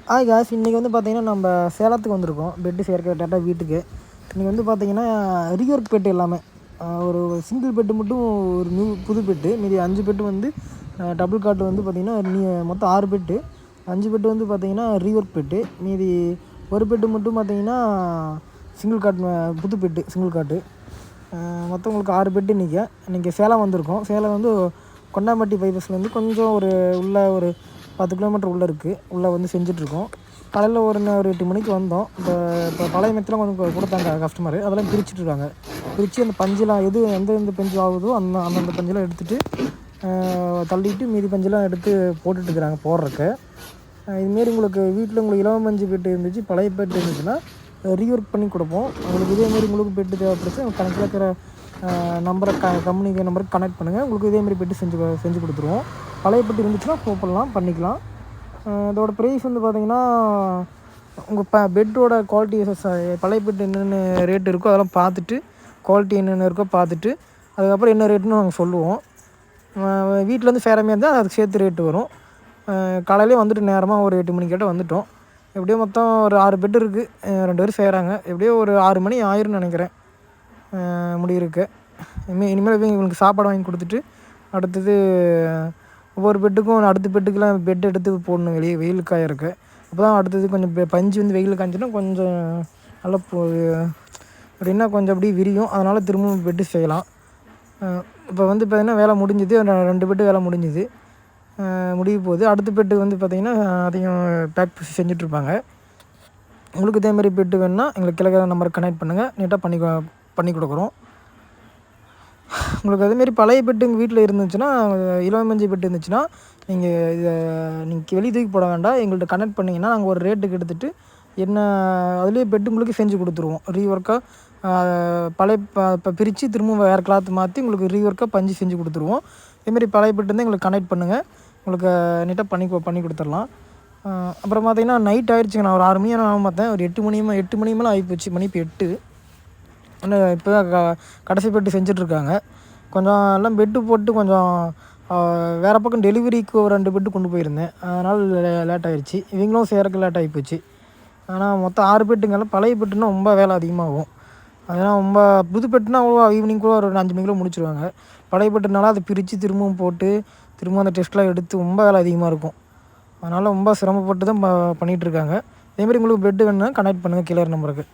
Guys இன்றைக்கி வந்து பார்த்திங்கன்னா நம்ம சேலத்துக்கு வந்திருக்கோம் பெட்டு சேர்க்க டேட்டா வீட்டுக்கு. இன்றைக்கி வந்து பார்த்திங்கன்னா ரீஒர்க் பெட்டு எல்லாமே ஒரு சிங்கிள் பெட்டு மட்டும் ஒரு புது பெட்டு, மீதி 5 பெட்டு வந்து டபுள் காட்டு வந்து பார்த்திங்கன்னா மொத்தம் 6 பெட்டு, 5 பெட்டு வந்து பார்த்திங்கன்னா ரீஒர்க் பெட்டு, மீதி ஒரு பெட்டு மட்டும் பார்த்திங்கன்னா சிங்கிள் காட்டு புது பெட்டு சிங்கிள் காட்டு. மொத்தம் உங்களுக்கு 6 பெட்டு. இன்றைக்கி சேலம் வந்திருக்கோம். சேலம் வந்து கொண்டாம்பட்டி பைபாஸ்லேருந்து கொஞ்சம் உள்ள ஒரு 10 கிலோமீட்டர் உள்ளே இருக்குது. உள்ளே வந்து செஞ்சிட்ருக்கோம். காலையில் ஒரு 8 மணிக்கு வந்தோம். இப்போ பழைய மெத்தெலாம் கொஞ்சம் கொடுத்தாங்க கஸ்டமரு, அதெல்லாம் பிரிச்சுட்ருக்காங்க. பிரித்து அந்த பஞ்செலாம் எந்தெந்த பஞ்சு ஆகுதோ அந்தந்த பஞ்செலாம் எடுத்துகிட்டு தள்ளிட்டு மீதி பஞ்செலாம் எடுத்து போட்டுட்ருக்குறாங்க போடுறக்கு. இதுமாரி உங்களுக்கு வீட்டில் உங்களுக்கு இலவம் பஞ்சு பெட்டு இருந்துச்சு, பழைய பெட்டு இருந்துச்சுன்னா ரீஒர்க் பண்ணி கொடுப்போம். உங்களுக்கு இதேமாரி உங்களுக்கு பெட்டு தேவைப்படுச்சு கணக்கில் இருக்கிற நம்பரை கம்பெனி நம்பருக்கு கனெக்ட் பண்ணுங்கள். உங்களுக்கு இதேமாரி பெட்டு செஞ்சு கொடுத்துருவோம். பழைய பெட்டு இருந்துச்சுன்னா கூப்பிடலாம், பண்ணிக்கலாம். இதோட ப்ரைஸ் வந்து பார்த்திங்கன்னா உங்கள் பெட்டோட குவாலிட்டி பழைய பெட்டு என்னென்ன ரேட்டு இருக்கோ அதெல்லாம் பார்த்துட்டு, குவாலிட்டி என்னென்ன இருக்கோ பார்த்துட்டு அதுக்கப்புறம் என்ன ரேட்டுன்னு நாங்கள் சொல்லுவோம். வீட்டிலேருந்து சேரமே இருந்தால் அதுக்கு சேர்த்து ரேட்டு வரும். காலையிலே வந்துட்டு நேரமாக ஒரு 8 மணிக்கிட்ட வந்துவிட்டோம். எப்படியோ மொத்தம் ஒரு 6 பெட்டு இருக்குது, 2 பேர் செய்கிறாங்க. எப்படியோ ஒரு 6 மணி ஆயிரும்னு நினைக்கிறேன் முடியிருக்கு. இனிமேல் போய் இவங்களுக்கு சாப்பாடு வாங்கி கொடுத்துட்டு அடுத்தது ஒவ்வொரு பெட்டுக்கும் அடுத்த பெட்டுக்கெலாம் பெட் எடுத்து போடணும், வெளியே வெயில் காய இருக்குது. அப்போ தான் அடுத்தது கொஞ்சம் பஞ்சு வந்து வெயில் காய்ஞ்சினா கொஞ்சம் நல்லா அப்படின்னா கொஞ்சம் அப்படியே விரியும். அதனால் திரும்பவும் பெட்டு செய்யலாம். இப்போ வந்து பார்த்திங்கன்னா வேலை முடிஞ்சுது, 2 பெட்டு வேலை முடிஞ்சுது, முடிய போகுது. அடுத்த பெட்டு வந்து பார்த்திங்கன்னா அதையும் பேக் செஞ்சிட்ருப்பாங்க. உங்களுக்கு இதேமாரி பெட்டு வேணுன்னா எங்களுக்கு கீழே நம்பருக்கு கனெக்ட் பண்ணுங்கள், நீட்டாக பண்ணி கொடுக்குறோம். உங்களுக்கு அதேமாரி பழைய பெட்டு எங்கள் வீட்டில் இருந்துச்சுன்னா, இலவம் பஞ்சு பெட்டு இருந்துச்சுன்னா நீங்கள் வெளியே தூக்கி போட வேண்டாம், எங்கள்கிட்ட கனெக்ட் பண்ணிங்கன்னா நாங்கள் ஒரு ரேட்டுக்கு எடுத்துகிட்டு என்ன அதுலேயே பெட்டு உங்களுக்கு செஞ்சு கொடுத்துருவோம். ரீஒர்க்காக பழைய இப்போ பிரித்து திரும்ப வேறு கிளாத் மாற்றி உங்களுக்கு ரீஒர்க்காக பஞ்சு செஞ்சு கொடுத்துருவோம். இதேமாரி பழைய பெட்டு இருந்தால் எங்களுக்கு கனெக்ட் பண்ணுங்கள், உங்களுக்கு நீட்டாக பண்ணி கொடுத்துடலாம். அப்புறம் பார்த்திங்கன்னா நைட் ஆகிடுச்சிங்க. நான் ஒரு 6 மணி ஆக பார்த்தேன், ஒரு 8 மணி மேலே ஆகிப்போச்சு. மணி இப்போ 8. ஆனால் இப்போ தான் கடைசி பெட்டு செஞ்சிட்ருக்காங்க. கொஞ்சம் எல்லாம் பெட்டு போட்டு கொஞ்சம் வேறு பக்கம் டெலிவரிக்கு ஒரு 2 பெட்டு கொண்டு போயிருந்தேன், அதனால் லேட் ஆகிடுச்சு. இவங்களும் சேரக்கு லேட் ஆகி போச்சு. ஆனால் மொத்தம் 6 பெட்டுங்கெல்லாம் பழைய பெட்டுன்னா ரொம்ப வேலை அதிகமாகும். அதனால் ரொம்ப புது பெட்டுனா அவ்வளோ ஈவினிங் கூட ஒரு 5 மணிக்குள்ளே முடிச்சுருவாங்க. பழைய பெட்டுனால அதை பிரித்து திரும்பவும் போட்டு திரும்ப அந்த டெஸ்ட்லாம் எடுத்து ரொம்ப வேலை அதிகமாக இருக்கும். அதனால் ரொம்ப சிரமப்பட்டு தான் பண்ணிகிட்ருக்காங்க. அதேமாதிரி உங்களுக்கு பெட்டு வேணுன்னா கனெக்ட் பண்ணுங்கள் கீழே நம்பருக்கு.